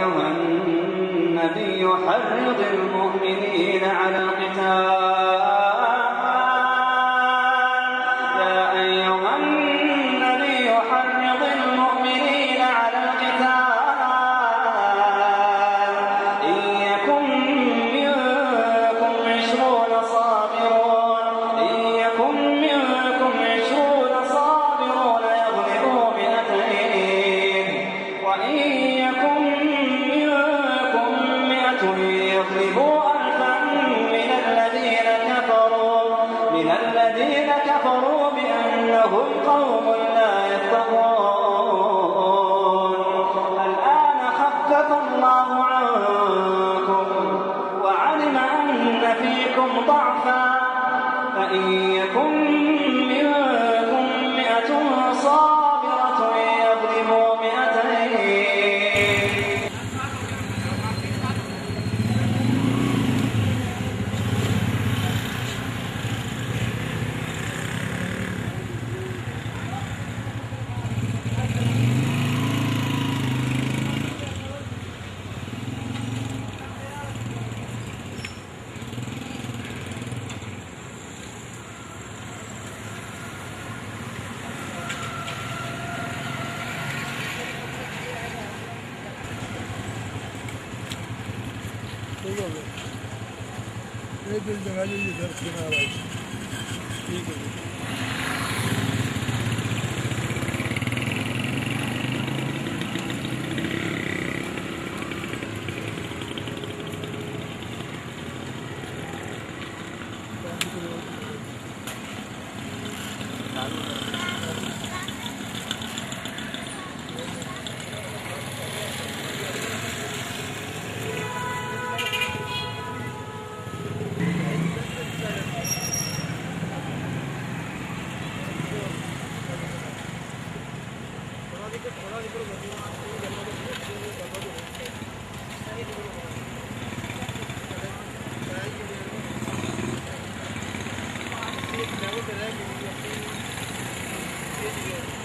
أيها النبي حرض المؤمنين على القتال الذين كفروا بأنهم قوم لا يفقهون. الآن خفف الله عنكم وعلم أن فيكم ضعفا فإن يكن منكم 100 صابرة يغلبوا 200. ठीक है Thank you.